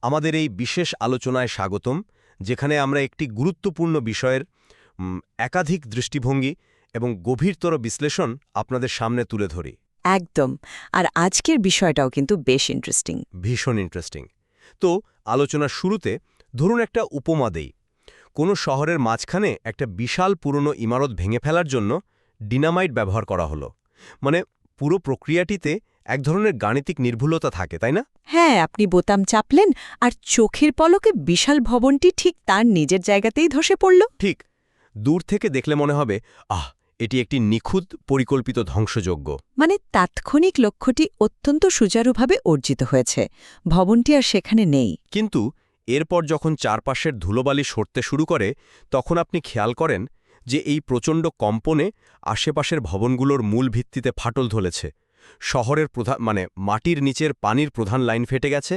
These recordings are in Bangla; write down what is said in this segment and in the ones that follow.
আমাদের এই বিশেষ আলোচনায় স্বাগতম, যেখানে আমরা একটি গুরুত্বপূর্ণ বিষয়ের একাধিক দৃষ্টিভঙ্গি এবং গভীরতর বিশ্লেষণ আপনাদের সামনে তুলে ধরি। একদম। আর আজকের বিষয়টাও কিন্তু বেশ ইন্টারেস্টিং। ভীষণ ইন্টারেস্টিং। তো আলোচনার শুরুতে ধরুন একটা উপমা দেই। কোনো শহরের মাঝখানে একটা বিশাল পুরনো ইমারত ভেঙে ফেলার জন্য ডিনামাইট ব্যবহার করা হলো। মানে পুরো প্রক্রিয়াটিতে এক ধরনের গাণিতিক নির্ভুলতা থাকে, তাই না? হ্যাঁ, আপনি বোতাম চাপলেন আর চোখের পলকে বিশাল ভবনটি ঠিক তার নিজের জায়গাতেই ধসে পড়ল। ঠিক। দূর থেকে দেখলে মনে হবে, এটি একটি নিখুঁত পরিকল্পিত ধ্বংসযজ্ঞ। মানে তাৎক্ষণিক লক্ষ্যটি অত্যন্ত সুচারুভাবে অর্জিত হয়েছে, ভবনটি আর সেখানে নেই। কিন্তু এরপর যখন চারপাশের ধুলোবালি সরতে শুরু করে, তখন আপনি খেয়াল করেন যে এই প্রচণ্ড কম্পনে আশেপাশের ভবনগুলোর মূল ভিত্তিতে ফাটল ধরেছে। শহরের মাটির নিচের পানির প্রধান লাইন ফেটে গেছে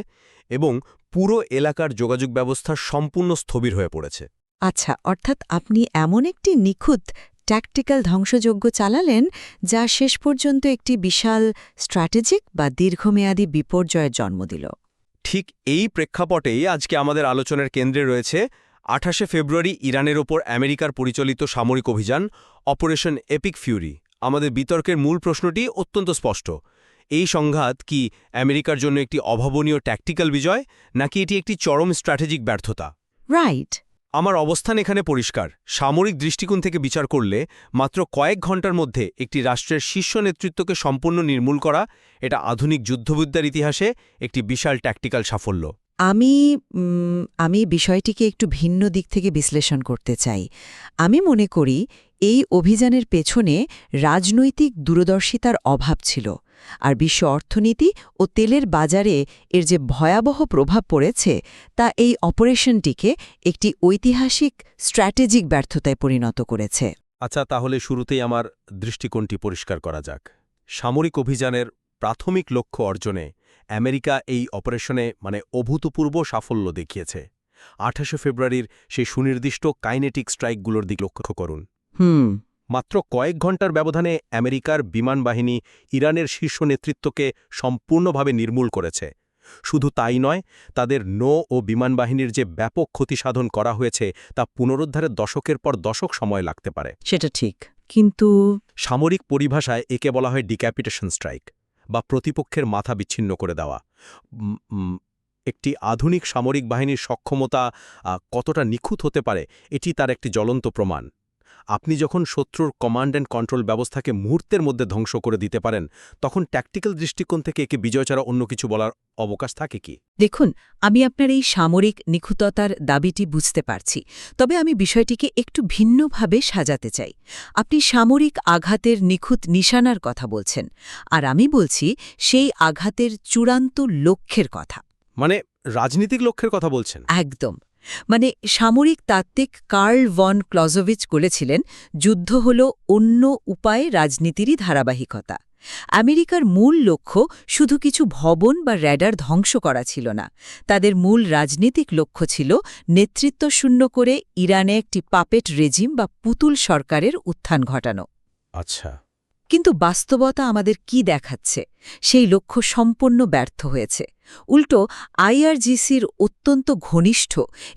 এবং পুরো এলাকার যোগাযোগ ব্যবস্থা সম্পূর্ণ স্থবির হয়ে পড়েছে। আচ্ছা, অর্থাৎ আপনি এমন একটি নিখুঁত ট্যাকটিক্যাল ধ্বংসযজ্ঞ চালালেন যা শেষ পর্যন্ত একটি বিশাল স্ট্র্যাটেজিক বা দীর্ঘমেয়াদী বিপর্যয়ের জন্ম দিল। ঠিক এই প্রেক্ষাপটেই আজকে আমাদের আলোচনার কেন্দ্রে রয়েছে ২৮শে ফেব্রুয়ারি ইরানের ওপর আমেরিকার পরিচালিত সামরিক অভিযান অপারেশন এপিক ফিউরি। আমাদের বিতর্কের মূল প্রশ্নটি অত্যন্ত স্পষ্ট। এই সংঘাত কি আমেরিকার জন্য একটি অভাবনীয় ট্যাকটিক্যাল বিজয়, নাকি এটি একটি চরম স্ট্র্যাটেজিক ব্যর্থতা? রাইট। আমার অবস্থান এখানে পরিষ্কার। সামরিক দৃষ্টিকোণ থেকে বিচার করলে মাত্র কয়েক ঘন্টার মধ্যে একটি রাষ্ট্রের শীর্ষ নেতৃত্বকে সম্পূর্ণ নির্মূল করা, এটা আধুনিক যুদ্ধবিদ্যার ইতিহাসে একটি বিশাল ট্যাকটিক্যাল সাফল্য। আমি বিষয়টিকে একটু ভিন্ন দিক থেকে বিশ্লেষণ করতে চাই। আমি মনে করি এই অভিযানের পেছনে রাজনৈতিক দূরদর্শিতার অভাব ছিল, আর বিশ্ব অর্থনীতি ও তেলের বাজারে এর যে ভয়াবহ প্রভাব পড়েছে তা এই অপারেশনটিকে একটি ঐতিহাসিক স্ট্র্যাটেজিক ব্যর্থতায় পরিণত করেছে। আচ্ছা, তাহলে শুরুতেই আমার দৃষ্টিকোণটি পরিষ্কার করা যাক। সামরিক অভিযানের প্রাথমিক লক্ষ্য অর্জনে আমেরিকা এই অপারেশনে অভূতপূর্ব সাফল্য দেখিয়েছে। ২৮শে ফেব্রুয়ারির সেই সুনির্দিষ্ট কাইনেটিক স্ট্রাইকগুলোর দিকে লক্ষ্য করুন। মাত্র কয়েক ঘণ্টার ব্যবধানে আমেরিকার বিমান বাহিনী ইরানের শীর্ষ নেতৃত্বকে সম্পূর্ণভাবে নির্মূল করেছে। শুধু তাই নয়, তাদের নৌ ও বিমান বাহিনীর যে ব্যাপক ক্ষতিসাধন করা হয়েছে তা পুনরুদ্ধারের দশকের পর দশক সময় লাগতে পারে। সেটা ঠিক, কিন্তু সামরিক পরিভাষায় একে বলা হয় ডিক্যাপিটেশন স্ট্রাইক, বা প্রতিপক্ষের মাথা বিচ্ছিন্ন করে দেওয়া। একটি আধুনিক সামরিক বাহিনীর সক্ষমতা কতটা নিখুঁত হতে পারে, এটি তার একটি জ্বলন্ত প্রমাণ। আপনি যখন শত্রুর কমান্ড অ্যান্ড কন্ট্রোল ব্যবস্থাকে মুহূর্তের মধ্যে ধ্বংস করে দিতে পারেন, তখন ট্যাকটিক্যাল দৃষ্টিকোণ থেকে একে বিজয় ছাড়া অন্য কিছু বলার অবকাশ থাকে কি? দেখুন, আমি আপনার এই সামরিক নিখুঁততার দাবিটি বুঝতে পারছি, তবে আমি বিষয়টিকে একটু ভিন্নভাবে সাজাতে চাই। আপনি সামরিক আঘাতের নিখুঁত নিশানার কথা বলছেন, আর আমি বলছি সেই আঘাতের চূড়ান্ত লক্ষ্যের কথা। রাজনীতিক লক্ষ্যের কথা বলছেন? একদম। সামরিক তাত্ত্বিক কার্ল ভন ক্লজোভিচ বলেছিলেন, যুদ্ধ হল অন্য উপায়ে রাজনীতিরই ধারাবাহিকতা। আমেরিকার মূল লক্ষ্য শুধু কিছু ভবন বা র্যাডার ধ্বংস করা ছিল না, তাদের মূল রাজনীতিক লক্ষ্য ছিল নেতৃত্ব শূন্য করে ইরানে একটি পাপেট রেজিম বা পুতুল সরকারের উত্থান ঘটানো। আচ্ছা। কিন্তু বাস্তবতা আমাদের কি দেখাচ্ছে? সেই লক্ষ্য সম্পূর্ণ ব্যর্থ হয়েছে। উল্টো আইআরজিসির অত্যন্ত ঘনিষ্ঠ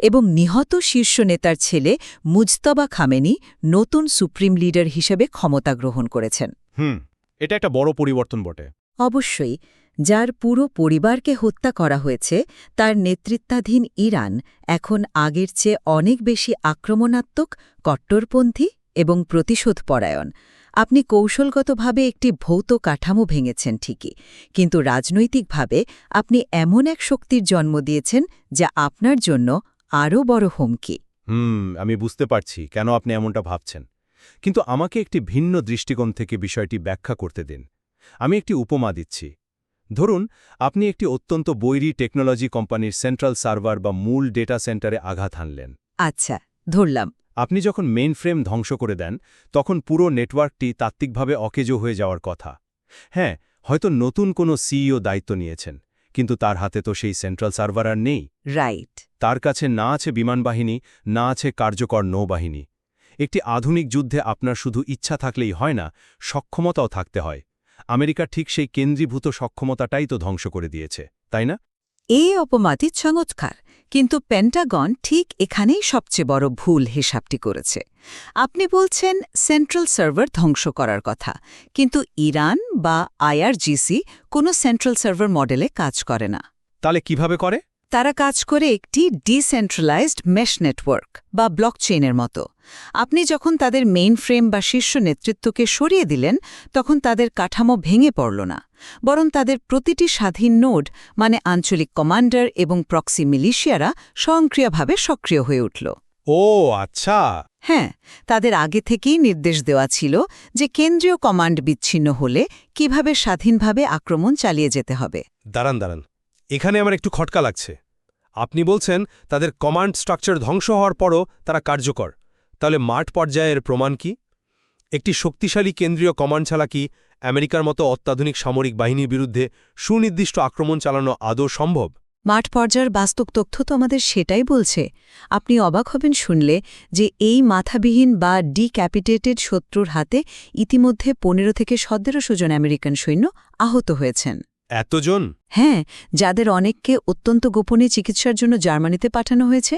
এবং নিহত শীর্ষ নেতার ছেলে মুজতবা খামেনি নতুন সুপ্রিম লিডার হিসেবে ক্ষমতা গ্রহণ করেছেন। এটা একটা বড় পরিবর্তন বটে। অবশ্যই। যার পুরো পরিবারকে হত্যা করা হয়েছে, তার নেতৃত্বাধীন ইরান এখন আগের চেয়ে অনেক বেশি আক্রমণাত্মক, কট্টরপন্থী এবং প্রতিশোধপরায়ণ। আপনি কৌশলগতভাবে একটি ভৌত কাঠামো ভেঙেছেন ঠিকই, কিন্তু রাজনৈতিকভাবে আপনি এমন এক শক্তির জন্ম দিয়েছেন যা আপনার জন্য আরও বড় হুমকি। আমি বুঝতে পারছি কেন আপনি এমনটা ভাবছেন, কিন্তু আমাকে একটি ভিন্ন দৃষ্টিকোণ থেকে বিষয়টি ব্যাখ্যা করতে দিন। আমি একটি উপমা দিচ্ছি। ধরুন, আপনি একটি অত্যন্ত বৈরী টেকনোলজি কোম্পানির সেন্ট্রাল সার্ভার বা মূল ডেটা সেন্টারে আঘাত হানলেন। আচ্ছা, ধরলাম। আপনি যখন মেইন ফ্রেম ধ্বংস করে দেন, তখন পুরো নেটওয়ার্কটি তাত্ত্বিকভাবে অকেজো হয়ে যাওয়ার কথা। হ্যাঁ, হয়তো নতুন কোনো সিইও দায়িত্ব নিয়েছেন, কিন্তু তার হাতে তো সেই সেন্ট্রাল সার্ভার আর নেই। রাইট। তার কাছে না আছে বিমান বাহিনী, না আছে কার্যকর নৌবাহিনী। একটি আধুনিক যুদ্ধে আপনার শুধু ইচ্ছা থাকলেই হয় না, সক্ষমতাও থাকতে হয়। আমেরিকা ঠিক সেই কেন্দ্রীভূত সক্ষমতাটাই তো ধ্বংস করে দিয়েছে, তাই না? এই অপমাতি চমৎকার, কিন্তু পেন্টাগন ঠিক এখানেই সবচেয়ে বড় ভুল হিসাবটি করেছে। আপনি বলছেন সেন্ট্রাল সার্ভার ধ্বংস করার কথা, কিন্তু ইরান বা আইআরজিসি কোনো সেন্ট্রাল সার্ভার মডেলে কাজ করে না। তাহলে কিভাবে করে? তারা কাজ করে একটি ডিসেন্ট্রালাইজড মেশ নেটওয়ার্ক বা ব্লকচেইনের মতো। আপনি যখন তাদের মেইন ফ্রেম বা শীর্ষ নেতৃত্বকে সরিয়ে দিলেন, তখন তাদের কাঠামো ভেঙে পড়ল না, বরং তাদের প্রতিটি স্বাধীন নোড মানে আঞ্চলিক কমান্ডার এবং প্রক্সি মিলিশিয়ারা স্বয়ংক্রিয়ভাবে সক্রিয় হয়ে উঠল। ও আচ্ছা। হ্যাঁ, তাদের আগে থেকেই নির্দেশ দেওয়া ছিল যে কেন্দ্রীয় কমান্ড বিচ্ছিন্ন হলে কিভাবে স্বাধীনভাবে আক্রমণ চালিয়ে যেতে হবে। দাঁড়ান, এখানে আমার একটু খটকা লাগছে। আপনি বলছেন তাদের কমান্ড স্ট্রাকচার ধ্বংস হওয়ার পরও তারা কার্যকর। তাহলে মাঠ পর্যায়ের প্রমাণ কি? একটি শক্তিশালী কেন্দ্রীয় কমান্ড ছাড়া কি আমেরিকার মতো অত্যাধুনিক সামরিক বাহিনীর বিরুদ্ধে সুনির্দিষ্ট আক্রমণ চালানো আদৌ সম্ভব? মাঠ পর্যায়ের বাস্তব তথ্য তো আমাদের সেটাই বলছে। আপনি অবাক হবেন শুনলে যে এই মাথাবিহীন বা ডিক্যাপিটেটেড শত্রুর হাতে ইতিমধ্যে ১৫ থেকে ১৭ জন আমেরিকান সৈন্য আহত হয়েছেন। এতজন? হ্যাঁ, যাদের অনেককে অত্যন্ত গোপনে চিকিৎসার জন্য জার্মানিতে পাঠানো হয়েছে।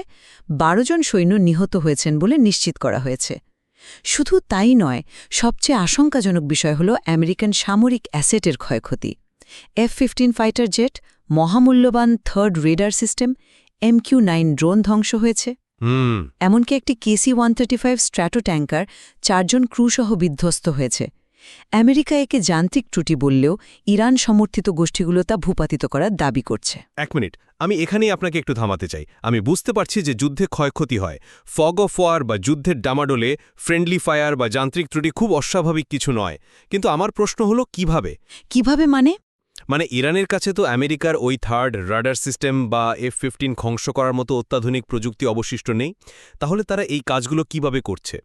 ১২ জন সৈন্য নিহত হয়েছেন বলে নিশ্চিত করা হয়েছে। শুধু তাই নয়, সবচেয়ে আশঙ্কাজনক বিষয় হল আমেরিকান সামরিক অ্যাসেটের ক্ষয়ক্ষতি। F-15 ফাইটার জেট, মহামূল্যবান third radar system, MQ-9 drone ধ্বংস হয়েছে। এমনকি একটি KC-135 স্ট্র্যাটো ট্যাঙ্কার ৪ জন ক্রুসহ বিধ্বস্ত হয়েছে। আমেরিকা একে যান্ত্রিক ত্রুটি বললেও ইরান সমর্থিত গোষ্ঠীগুলো তা ভূপাতিত করার দাবি করছে। এক মিনিট, আমি এখানেই আপনাকে একটু থামাতে চাই। আমি বুঝতে পারছি যে যুদ্ধে ক্ষয়ক্ষতি হয়। ফগ অফ ওয়ার বা যুদ্ধের ডামাডোলে ফ্রেন্ডলি ফায়ার বা যান্ত্রিক ত্রুটি খুব অস্বাভাবিক কিছু নয়, কিন্তু আমার প্রশ্ন হলো কিভাবে? কিভাবে মানে ইরানের কাছে তো আমেরিকার ওই থার্ড রাডার সিস্টেম বা F-15 ধ্বংস করার মতো অত্যাধুনিক প্রযুক্তি অবশিষ্ট নেই। তাহলে তারা এই কাজগুলো কিভাবে করছে?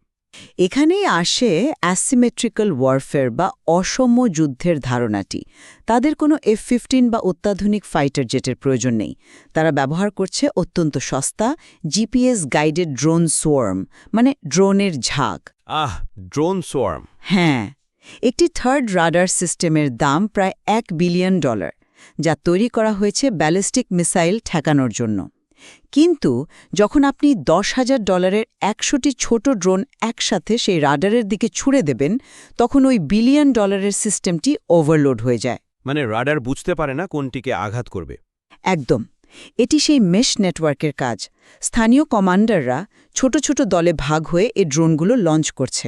এখানেই আসে অ্যাসিমেট্রিক্যাল ওয়ারফেয়ার বা অসম যুদ্ধের ধারণাটি। তাদের কোনো F-15 বা অত্যাধুনিক ফাইটার জেটের প্রয়োজন নেই। তারা ব্যবহার করছে অত্যন্ত সস্তা জিপিএস গাইডেড ড্রোন সোয়ার্ম, মানে ড্রোনের ঝাঁক। Drone swarm. হ্যাঁ, একটি থার্ড রাডার সিস্টেমের দাম প্রায় $1 বিলিয়ন, যা তৈরি করা হয়েছে ব্যালিস্টিক মিসাইল ঠেকানোর জন্য। কিন্তু যখন আপনি $10,000 100টি ছোট ড্রোন একসাথে সেই রাডারের দিকে ছুড়ে দেবেন, তখন ওই $1 বিলিয়ন সিস্টেমটি ওভারলোড হয়ে যায়। মানে রাডার বুঝতে পারে না কোনটিকে আঘাত করবে। একদম। এটি সেই মেশ নেটওয়ার্কের কাজ। স্থানীয় কমান্ডাররা ছোট ছোট দলে ভাগ হয়ে এই ড্রোনগুলো লঞ্চ করছে।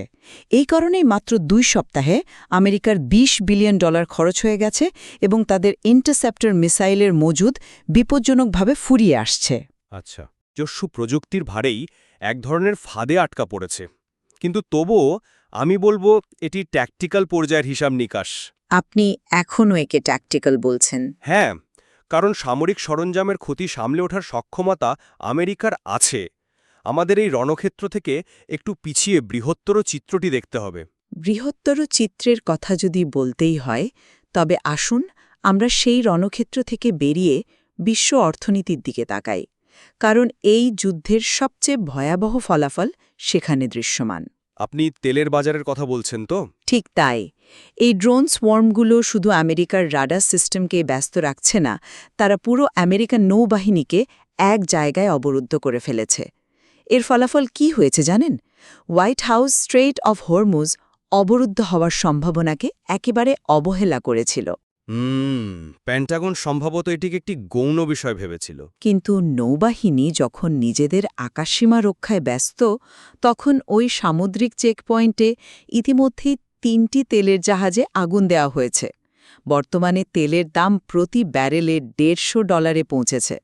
এই কারণেই মাত্র ২ সপ্তাহে আমেরিকার $20 বিলিয়ন খরচ হয়ে গেছে এবং তাদের ইন্টারসেপ্টর মিসাইলের মজুদ বিপজ্জনকভাবে ফুরিয়ে আসছে। আচ্ছা, যস্য প্রযুক্তির ভারেই এক ধরনের ফাঁদে আটকা পড়েছে। কিন্তু তবুও আমি বলবো এটি ট্যাকটিক্যাল পর্যায়ের হিসাব নিকাশ। আপনি এখনও একে ট্যাকটিক্যাল বলছেন? হ্যাঁ, কারণ সামরিক সরঞ্জামের ক্ষতি সামলে ওঠার সক্ষমতা আমেরিকার আছে। আমাদের এই রণক্ষেত্র থেকে একটু পিছিয়ে বৃহত্তর চিত্রটি দেখতে হবে। বৃহত্তর চিত্রের কথা যদি বলতেই হয়, তবে আসুন আমরা সেই রণক্ষেত্র থেকে বেরিয়ে বিশ্ব অর্থনীতির দিকে তাকাই। কারণ এই যুদ্ধের সবচেয়ে ভয়াবহ ফলাফল সেখানে দৃশ্যমান। আপনি তেলের বাজারের কথা বলছেন তো? ঠিক তাই। এই ড্রোন সোয়ার্মগুলো শুধু আমেরিকার রাডার সিস্টেমকে ব্যস্ত রাখছে না, তারা পুরো আমেরিকান নৌবাহিনীকে এক জায়গায় অবরুদ্ধ করে ফেলেছে। এর ফলাফল কি হয়েছে জানেন? White House strait of Hormuz অবরুদ্ধ হওয়ার সম্ভাবনাকে একেবারে অবহেলা করেছিল। পেন্টাগন সম্ভবত এটিকে একটি গৌণ বিষয় ভেবেছিল। কিন্তু নৌবাহিনী যখন নিজেদের আকাশসীমা রক্ষায় ব্যস্ত, তখন ওই সামুদ্রিক চেকপয়েন্টে ইতিমধ্যেই ৩টি তেলের জাহাজে আগুন দেওয়া হয়েছে। বর্তমানে তেলের দাম প্রতি ব্যারেলে $150 পৌঁছেছে।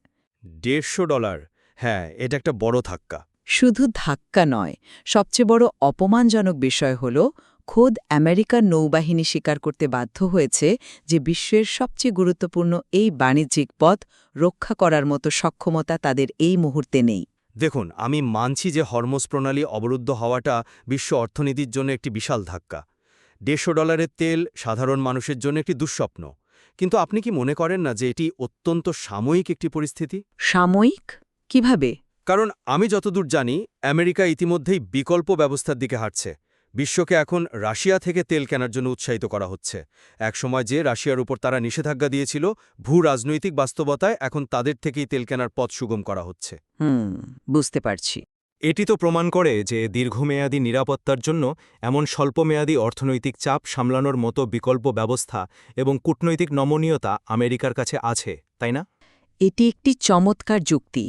$150? হ্যাঁ, এটা একটা বড় ধাক্কা। শুধু ধাক্কা নয়, সবচেয়ে বড় অপমানজনক বিষয় হল খোদ আমেরিকার নৌবাহিনী স্বীকার করতে বাধ্য হয়েছে যে বিশ্বের সবচেয়ে গুরুত্বপূর্ণ এই বাণিজ্যিক পথ রক্ষা করার মতো সক্ষমতা তাদের এই মুহূর্তে নেই। দেখুন, আমি মানছি যে হরমুজ প্রণালী অবরুদ্ধ হওয়াটা বিশ্ব অর্থনীতির জন্য একটি বিশাল ধাক্কা। $150 তেল সাধারণ মানুষের জন্য একটি দুঃস্বপ্ন। কিন্তু আপনি কি মনে করেন না যে এটি অত্যন্ত সাময়িক একটি পরিস্থিতি? সাময়িক? কিভাবে? কারণ আমি যতদূর জানি আমেরিকা ইতিমধ্যেই বিকল্প ব্যবস্থার দিকে হাঁটছে। বিশ্বকে এখন রাশিয়া থেকে তেল কেনার জন্য উৎসাহিত করা হচ্ছে। একসময় যে রাশিয়ার উপর তারা নিষেধাজ্ঞা দিয়েছিল, ভূ রাজনৈতিক বাস্তবতায় এখন তাদের থেকেই তেল কেনার পথ সুগম করা হচ্ছে। বুঝতে পারছি। এটি তো প্রমাণ করে যে দীর্ঘমেয়াদী নিরাপত্তার জন্য এমন স্বল্পমেয়াদী অর্থনৈতিক চাপ সামলানোর মতো বিকল্প ব্যবস্থা এবং কূটনৈতিক নমনীয়তা আমেরিকার কাছে আছে, তাই না? এটি একটি চমৎকার যুক্তি।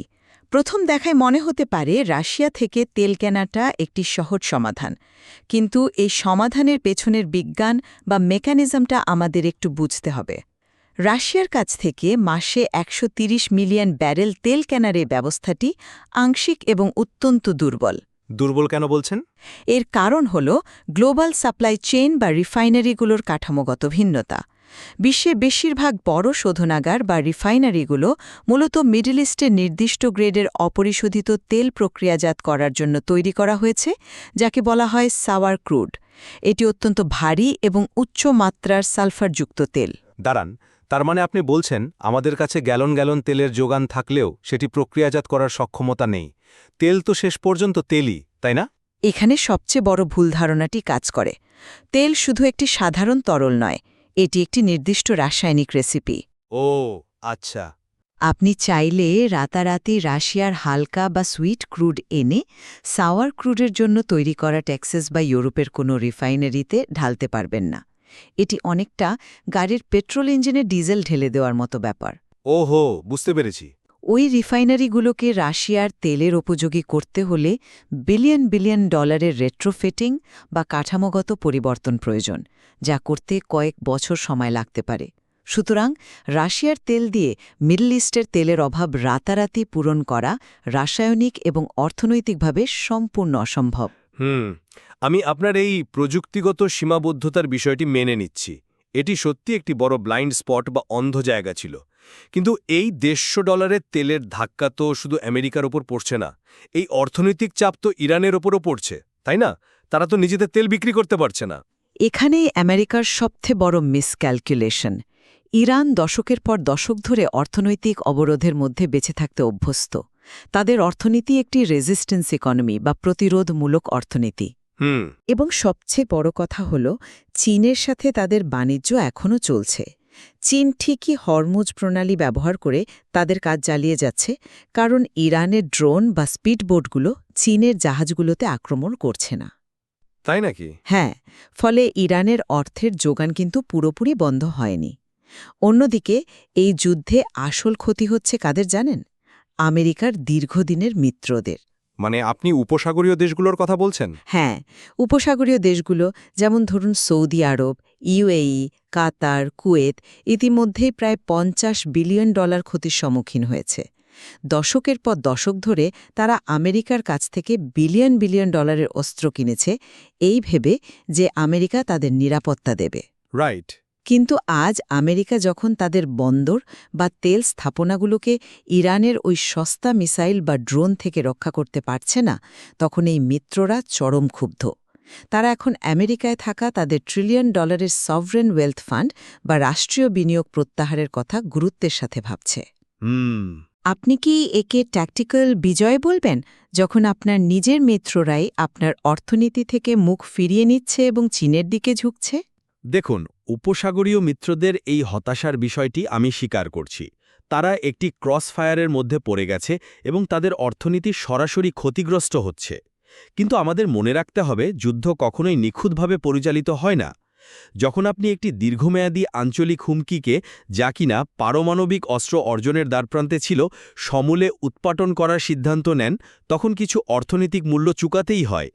প্রথম দেখায় মনে হতে পারে রাশিয়া থেকে তেল কেনাটা একটি সহজ সমাধান, কিন্তু এই সমাধানের পেছনের বিজ্ঞান বা মেকানিজমটা আমাদের একটু বুঝতে হবে। রাশিয়ার কাছ থেকে মাসে ১৩০ মিলিয়ন ব্যারেল তেল কেনার এই ব্যবস্থাটি আংশিক এবং অত্যন্ত দুর্বল। দুর্বল কেন বলছেন? এর কারণ হল গ্লোবাল সাপ্লাই চেইন বা রিফাইনারিগুলোর কাঠামোগত ভিন্নতা। বিশ্বের বেশিরভাগ বড় শোধনাগার বা রিফাইনারিগুলো মূলত মিডল ইস্টের নির্দিষ্ট গ্রেডের অপরিশোধিত তেল প্রক্রিয়াজাত করার জন্য তৈরি করা হয়েছে, যাকে বলা হয় সাওয়ার ক্রুড। এটি অত্যন্ত ভারী এবং উচ্চ মাত্রার সালফারযুক্ত তেল। দাঁড়ান, তার মানে আপনি বলছেন আমাদের কাছে গ্যালন গ্যালন তেলের যোগান থাকলেও সেটি প্রক্রিয়াজাত করার সক্ষমতা নেই। তেল তো শেষ পর্যন্ত তেলই, তাই না? এখানে সবচেয়ে বড় ভুল ধারণাটি কাজ করে। তেল শুধু একটি সাধারণ তরল নয়, এটি একটি নির্দিষ্ট রাসায়নিক রেসিপি। ও আচ্ছা। আপনি চাইলে রাতারাতি রাশিয়ার হালকা বা সুইট ক্রুড এনে সাওয়ার ক্রুডের জন্য তৈরি করা টেক্সাস বা ইউরোপের কোনো রিফাইনারিতে ঢালতে পারবেন না। এটি অনেকটা গাড়ির পেট্রোল ইঞ্জিনে ডিজেল ঢেলে দেওয়ার মতো ব্যাপার। ওহো, বুঝতে পেরেছি। ওই রিফাইনারিগুলোকে রাশিয়ার তেলের উপযোগী করতে হলে বিলিয়ন বিলিয়ন ডলারের রেট্রোফিটিং বা কাঠামোগত পরিবর্তন প্রয়োজন, যা করতে কয়েক বছর সময় লাগতে পারে। সুতরাং রাশিয়ার তেল দিয়ে মিডল ইস্টের তেলের অভাব রাতারাতি পূরণ করা রাসায়নিক এবং অর্থনৈতিকভাবে সম্পূর্ণ অসম্ভব। আমি আপনার এই প্রযুক্তিগত সীমাবদ্ধতার বিষয়টি মেনে নিচ্ছি। এটি সত্যি একটি বড় ব্লাইন্ড স্পট বা অন্ধ জায়গা ছিল। কিন্তু এই $150 তেলের ধাক্কা তো শুধু আমেরিকার ওপর পড়ছে না, এই অর্থনৈতিক চাপ তো ইরানের ওপরও পড়ছে, তাই না? তারা তো নিজেদের তেল বিক্রি করতে পারছে না। এখানেই আমেরিকার সবচেয়ে বড় মিসক্যালকুলেশন। ইরান দশকের পর দশক ধরে অর্থনৈতিক অবরোধের মধ্যে বেঁচে থাকতে অভ্যস্ত। তাদের অর্থনীতি একটি রেজিস্ট্যান্স ইকোনমি বা প্রতিরোধমূলক অর্থনীতি। এবং সবচেয়ে বড় কথা হল, চীনের সাথে তাদের বাণিজ্য এখনও চলছে। চীন ঠিকই হরমুজ প্রণালী ব্যবহার করে তাদের কাজ চালিয়ে যাচ্ছে, কারণ ইরানের ড্রোন বা স্পিডবোটগুলো চীনের জাহাজগুলোতে আক্রমণ করছে না। তাই নাকি? হ্যাঁ, ফলে ইরানের অর্থের যোগান কিন্তু পুরোপুরি বন্ধ হয়নি। অন্যদিকে এই যুদ্ধে আসল ক্ষতি হচ্ছে কাদের জানেন? আমেরিকার দীর্ঘদিনের মিত্রদের। মানে আপনি উপসাগরীয় দেশগুলোর কথা বলছেন? হ্যাঁ, উপসাগরীয় দেশগুলো, যেমন ধরুন সৌদি আরব, ইউএই, কাতার, কুয়েত, ইতিমধ্যেই প্রায় $50 বিলিয়ন ক্ষতির সম্মুখীন হয়েছে। দশকের পর দশক ধরে তারা আমেরিকার কাছ থেকে বিলিয়ন বিলিয়ন ডলারের অস্ত্র কিনেছে, এই ভেবে যে আমেরিকা তাদের নিরাপত্তা দেবে। রাইট। কিন্তু আজ আমেরিকা যখন তাদের বন্দর বা তেল স্থাপনাগুলোকে ইরানের ওই সস্তা মিসাইল বা ড্রোন থেকে রক্ষা করতে পারছে না, তখন এই মিত্ররা চরম ক্ষুব্ধ। তারা এখন আমেরিকায় থাকা তাদের $1 ট্রিলিয়ন সভরেন ওয়েলথ ফান্ড বা রাষ্ট্রীয় বিনিয়োগ প্রত্যাহারের কথা গুরুত্বের সাথে ভাবছে। আপনি কি একে ট্যাকটিক্যাল বিজয় বলবেন, যখন আপনার নিজের মিত্ররাই আপনার অর্থনীতি থেকে মুখ ফিরিয়ে নিচ্ছে এবং চীনের দিকে ঝুঁকছে? দেখুন, উপসাগরীয় মিত্রদের এই হতাশার বিষয়টি আমি স্বীকার করছি। তারা একটি ক্রসফায়ারের মধ্যে পড়ে গেছে এবং তাদের অর্থনীতি সরাসরি ক্ষতিগ্রস্ত হচ্ছে। কিন্তু আমাদের মনে রাখতে হবে, যুদ্ধ কখনোই নিখুঁতভাবে পরিচালিত হয় না। যখন আপনি একটি দীর্ঘমেয়াদী আঞ্চলিক হুমকিকে, যা কিনা পারমাণবিক অস্ত্র অর্জনের দ্বারপ্রান্তে ছিল, সমূলে উৎপাটন করার সিদ্ধান্ত নেন, তখন কিছু অর্থনৈতিক মূল্য চুকাতেই হয়।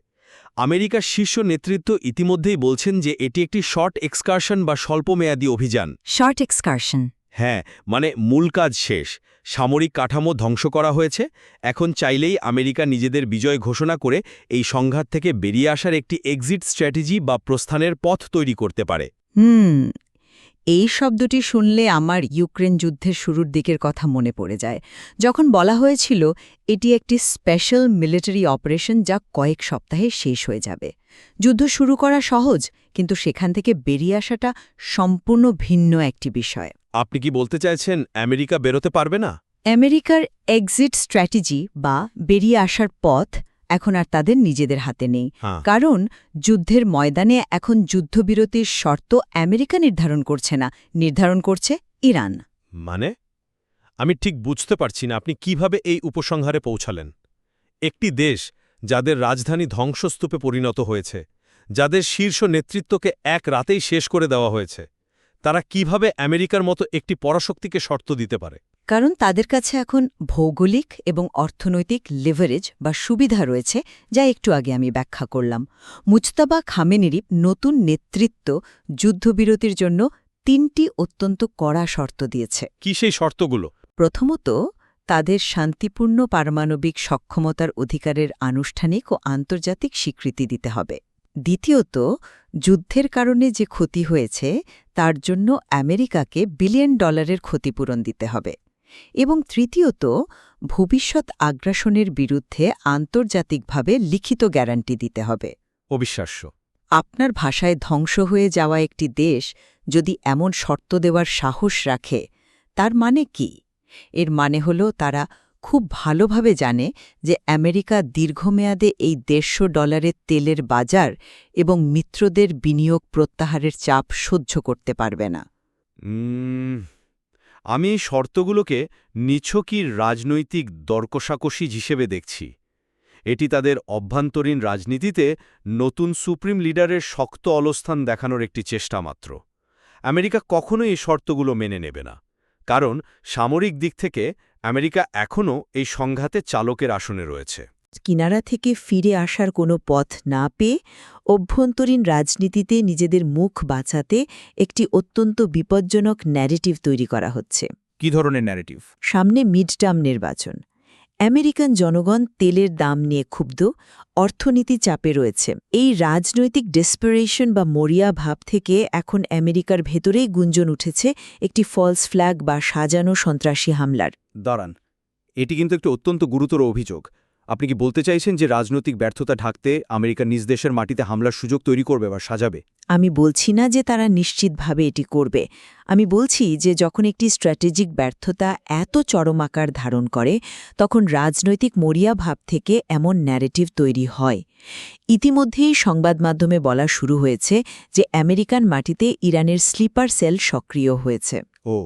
আমেরিকার শীর্ষ নেতৃত্ব ইতিমধ্যেই বলছেন যে এটি একটি শর্ট এক্সকারশন বা স্বল্পমেয়াদী অভিযান। Short excursion? হ্যাঁ, মানে মূল কাজ শেষ, সামরিক কাঠামো ধ্বংস করা হয়েছে। এখন চাইলেই আমেরিকা নিজেদের বিজয় ঘোষণা করে এই সংঘাত থেকে বেরিয়ে আসার একটি এক্সিট স্ট্র্যাটেজি বা প্রস্থানের পথ তৈরি করতে পারে। এই শব্দটি শুনলে আমার ইউক্রেন যুদ্ধের শুরুর দিকের কথা মনে পড়ে যায়, যখন বলা হয়েছিল এটি একটি স্পেশাল মিলিটারি অপারেশন যা কয়েক সপ্তাহে শেষ হয়ে যাবে। যুদ্ধ শুরু করা সহজ, কিন্তু সেখান থেকে বেরিয়ে আসাটা সম্পূর্ণ ভিন্ন একটি বিষয়। আপনি কি বলতে চাইছেন আমেরিকা বেরোতে পারবে না? আমেরিকার এক্সিট স্ট্র্যাটেজি বা বেরিয়ে আসার পথ এখন আর তাদের নিজেদের হাতে নেই। হ্যাঁ। কারণ যুদ্ধের ময়দানে এখন যুদ্ধবিরতির শর্ত আমেরিকা নির্ধারণ করছে না, নির্ধারণ করছে ইরান। মানে আমি ঠিক বুঝতে পারছি না আপনি কিভাবে এই উপসংহারে পৌঁছালেন। একটি দেশ যাদের রাজধানী ধ্বংসস্তূপে পরিণত হয়েছে, যাদের শীর্ষ নেতৃত্বকে এক রাতেই শেষ করে দেওয়া হয়েছে, তারা কিভাবে আমেরিকার মতো একটি পরাশক্তিকে শর্ত দিতে পারে? কারণ তাদের কাছে এখন ভৌগোলিক এবং অর্থনৈতিক লিভারেজ বা সুবিধা রয়েছে, যা একটু আগে আমি ব্যাখ্যা করলাম। মুজতাবা খামেনেরই নতুন নেতৃত্ব যুদ্ধবিরতির জন্য 3টি অত্যন্ত কড়া শর্ত দিয়েছে। কি সেই শর্তগুলো? প্রথমত, তাদের শান্তিপূর্ণ পারমাণবিক সক্ষমতার অধিকারের আনুষ্ঠানিক ও আন্তর্জাতিক স্বীকৃতি দিতে হবে। দ্বিতীয়ত, যুদ্ধের কারণে যে ক্ষতি হয়েছে তার জন্য আমেরিকাকে $1 বিলিয়ন ক্ষতিপূরণ দিতে হবে। এবং তৃতীয়ত, ভবিষ্যৎ আগ্রাসনের বিরুদ্ধে আন্তর্জাতিকভাবে লিখিত গ্যারান্টি দিতে হবে। অবিশ্বাস্য। আপনার ভাষায় ধ্বংস হয়ে যাওয়া একটি দেশ যদি এমন শর্ত দেওয়ার সাহস রাখে, তার মানে কি? এর মানে হল তারা খুব ভালোভাবে জানে যে আমেরিকা দীর্ঘমেয়াদে এই $150 তেলের বাজার এবং মিত্রদের বিনিয়োগ প্রত্যাহারের চাপ সহ্য করতে পারবে না। আমি এই শর্তগুলোকে নিছকই রাজনৈতিক দরকষাকষি হিসেবে দেখছি। এটি তাদের অভ্যন্তরীণ রাজনীতিতে নতুন সুপ্রিম লিডারের শক্ত অবস্থান দেখানোর একটি চেষ্টা মাত্র। আমেরিকা কখনোই এই শর্তগুলো মেনে নেবে না, কারণ সামরিক দিক থেকে আমেরিকা এখনও এই সংঘাতে চালকের আসনে রয়েছে। কিনারা থেকে ফিরে আসার কোনো পথ না পেয়ে অভ্যন্তরীণ রাজনীতিতে নিজেদের মুখ বাঁচাতে একটি অত্যন্ত বিপজ্জনক ন্যারেটিভ তৈরি করা হচ্ছে। কি ধরনের ন্যারেটিভ? সামনে মিডটার্ম নির্বাচন। আমেরিকান জনগণ তেলের দাম নিয়ে ক্ষুব্ধ, অর্থনীতি চাপে রয়েছে। এই রাজনৈতিক ডেসপারেশন বা মরিয়া ভাব থেকে এখন আমেরিকার ভেতরেই গুঞ্জন উঠেছে একটি ফলস ফ্ল্যাগ বা সাজানো সন্ত্রাসী হামলার। দাঁড়ান, এটি কিন্তু একটি অত্যন্ত গুরুতর অভিযোগ। আপনি কি বলতে চাইছেন যে রাজনৈতিক ব্যর্থতা ঢাকতে আমেরিকা নিজ দেশের মাটিতে হামলার সুযোগ তৈরি করবে বা সাজাবে? আমি বলছি না যে তারা নিশ্চিতভাবে এটি করবে। আমি বলছি যে যখন একটি স্ট্র্যাটেজিক ব্যর্থতা এত চরম আকার ধারণ করে, তখন রাজনৈতিক মরিয়া ভাব থেকে এমন ন্যারেটিভ তৈরি হয়। ইতিমধ্যেই সংবাদ মাধ্যমে বলা শুরু হয়েছে যে আমেরিকান মাটিতে ইরানের স্লিপার সেল সক্রিয় হয়েছে। ও,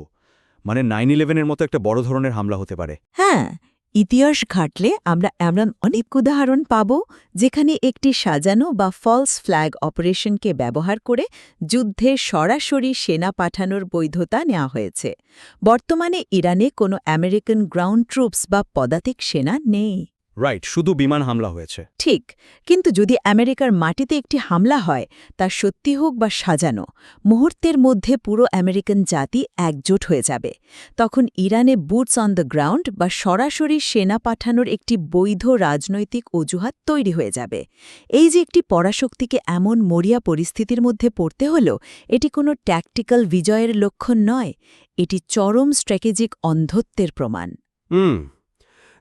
মানে 9/11-এর মতো একটা বড় ধরনের হামলা হতে পারে। হ্যাঁ, ইতিহাস ঘাটলে আমরা এমন অনেক উদাহরণ পাব যেখানে একটি সাজানো বা ফলস ফ্ল্যাগ অপারেশনকে ব্যবহার করে যুদ্ধে সরাসরি সেনা পাঠানোর বৈধতা নেওয়া হয়েছে। বর্তমানে ইরানে কোনো আমেরিকান গ্রাউন্ড ট্রুপস বা পদাতিক সেনা নেই। রাইট, শুধু বিমান হামলা হয়েছে। ঠিক, কিন্তু যদি আমেরিকার মাটিতে একটি হামলা হয়, তা সত্যি হোক বা সাজানো, মুহূর্তের মধ্যে পুরো আমেরিকান জাতি একজোট হয়ে যাবে। তখন ইরানে বুটস অন দ্য গ্রাউন্ড বা সরাসরি সেনা পাঠানোর একটি বৈধ রাজনৈতিক অজুহাত তৈরি হয়ে যাবে। এই যে একটি পরাশক্তিকে এমন মরিয়া পরিস্থিতির মধ্যে পড়তে হল, এটি কোনো ট্যাকটিক্যাল বিজয়ের লক্ষণ নয়, এটি চরম স্ট্র্যাটেজিক অন্ধত্বের প্রমাণ।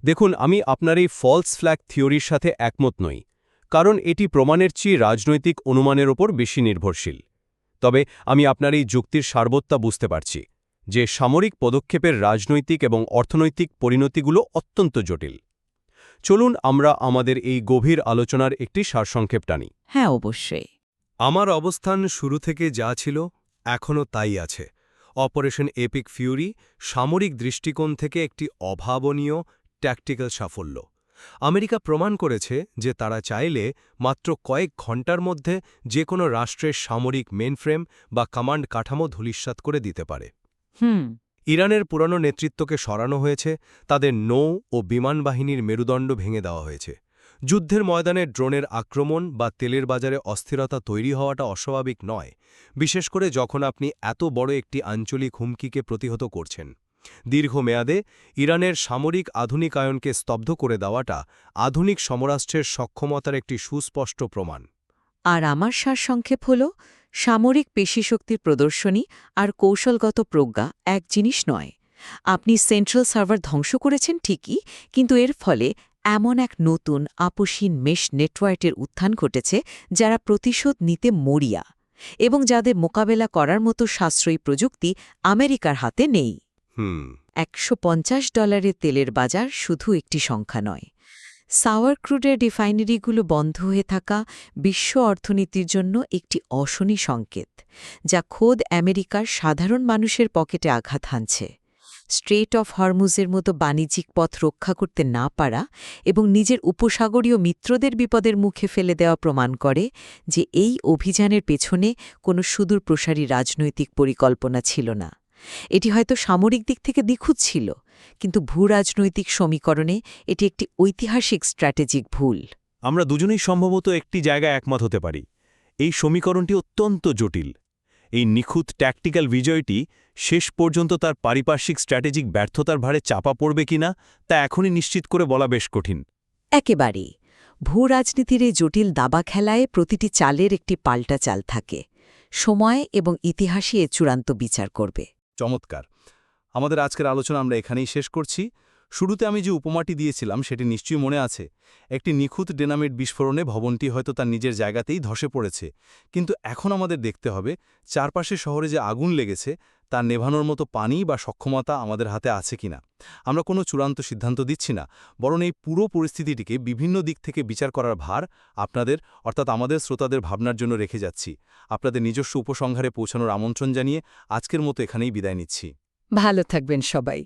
দেখুন, আমি আপনার এই ফলস ফ্ল্যাগ থিওরির সাথে একমত নই, কারণ এটি প্রমাণের চেয়ে রাজনৈতিক অনুমানের ওপর বেশি নির্ভরশীল। তবে আমি আপনার এই যুক্তির সারবত্তা বুঝতে পারছি যে সামরিক পদক্ষেপের রাজনৈতিক এবং অর্থনৈতিক পরিণতিগুলো অত্যন্ত জটিল। চলুন আমরা আমাদের এই গভীর আলোচনার একটি সারসংক্ষেপ টানি। হ্যাঁ, অবশ্যই। আমার অবস্থান শুরু থেকে যা ছিল এখনও তাই আছে। অপারেশন এপিক ফিউরি সামরিক দৃষ্টিকোণ থেকে একটি অভাবনীয় ট্যাকটিক্যাল সাফল্য। আমেরিকা প্রমাণ করেছে যে তারা চাইলে মাত্র কয়েক ঘণ্টার মধ্যে যে কোনো রাষ্ট্রের সামরিক মেইনফ্রেম বা কমান্ড কাঠামো ধূলিসাৎ করে দিতে পারে। ইরানের পুরানো নেতৃত্বকে সরানো হয়েছে, তাদের নৌ ও বিমান বাহিনীর মেরুদণ্ড ভেঙে দেওয়া হয়েছে। যুদ্ধের ময়দানে ড্রোনের আক্রমণ বা তেলের বাজারে অস্থিরতা তৈরি হওয়াটা অস্বাভাবিক নয়, বিশেষ করে যখন আপনি এত বড় একটি আঞ্চলিক হুমকিকে প্রতিহত করছেন। দীর্ঘমেয়াদে ইরানের সামরিক আধুনিকায়নকে স্তব্ধ করে দেওয়াটা আধুনিক সমরাষ্ট্রের সক্ষমতার একটি সুস্পষ্ট প্রমাণ। আর আমার সারসংক্ষেপ হল, সামরিক পেশিশক্তির প্রদর্শনী আর কৌশলগত প্রজ্ঞা এক জিনিস নয়। আপনি সেন্ট্রাল সার্ভার ধ্বংস করেছেন ঠিকই, কিন্তু এর ফলে এমন এক নতুন আপসীন মেশ নেটওয়ার্কের উত্থান ঘটেছে যারা প্রতিশোধ নিতে মরিয়া এবং যাদের মোকাবেলা করার মতো সাশ্রয়ী প্রযুক্তি আমেরিকার হাতে নেই। $150 তেলের বাজার শুধু একটি সংখ্যা নয়। সাওয়ার ক্রুডের রিফাইনারিগুলো বন্ধ হয়ে থাকা বিশ্ব অর্থনীতির জন্য একটি অশনি সংকেত, যা খোদ আমেরিকার সাধারণ মানুষের পকেটে আঘাত হানছে। স্ট্রেট অফ হরমুজের মতো বাণিজ্যিক পথ রক্ষা করতে না পারা এবং নিজের উপসাগরীয় মিত্রদের বিপদের মুখে ফেলে দেওয়া প্রমাণ করে যে এই অভিযানের পেছনে কোনো সুদূর প্রসারী রাজনৈতিক পরিকল্পনা ছিল না। এটি হয়তো সামরিক দিক থেকে নিখুঁত ছিল, কিন্তু ভূরাজনৈতিক সমীকরণে এটি একটি ঐতিহাসিক স্ট্র্যাটেজিক ভুল। আমরা দুজনেই সম্ভবত একটি জায়গায় একমত হতে পারি, এই সমীকরণটি অত্যন্ত জটিল। এই নিখুঁত ট্যাকটিক্যাল বিজয়টি শেষ পর্যন্ত তার পারিপার্শ্বিক স্ট্র্যাটেজিক ব্যর্থতার ভারে চাপা পড়বে কিনা তা এখনই নিশ্চিত করে বলা বেশ কঠিন। একেবারেই। ভূরাজনীতির এই জটিল দাবা খেলায় প্রতিটি চালের একটি পাল্টা চাল থাকে। সময় এবং ইতিহাসই এর চূড়ান্ত বিচার করবে। চমৎকার। আমাদের আজকের আলোচনা আমরা এখানেই শেষ করছি। শুরুতে আমি যে উপমাটি দিয়েছিলাম সেটি নিশ্চয়ই মনে আছে। একটি নিখুঁত ডেনামিট বিস্ফোরণে ভবনটি হয়তো তার নিজের জায়গাতেই ধসে পড়েছে, কিন্তু এখন আমাদের দেখতে হবে চারপাশে শহরে যে আগুন লেগেছে তা নেভানোর মতো পানি বা সক্ষমতা আমাদের হাতে আছে কিনা। আমরা কোনো চূড়ান্ত সিদ্ধান্ত দিচ্ছি না, বরং এই পুরো পরিস্থিতিটিকে বিভিন্ন দিক থেকে বিচার করার ভার আপনাদের অর্থাৎ আমাদের শ্রোতাদের ভাবনার জন্য রেখে যাচ্ছি। আপনাদের নিজস্ব উপসংহারে পৌঁছানোর আমন্ত্রণ জানিয়ে আজকের মতো এখানেই বিদায় নিচ্ছি। ভালো থাকবেন সবাই।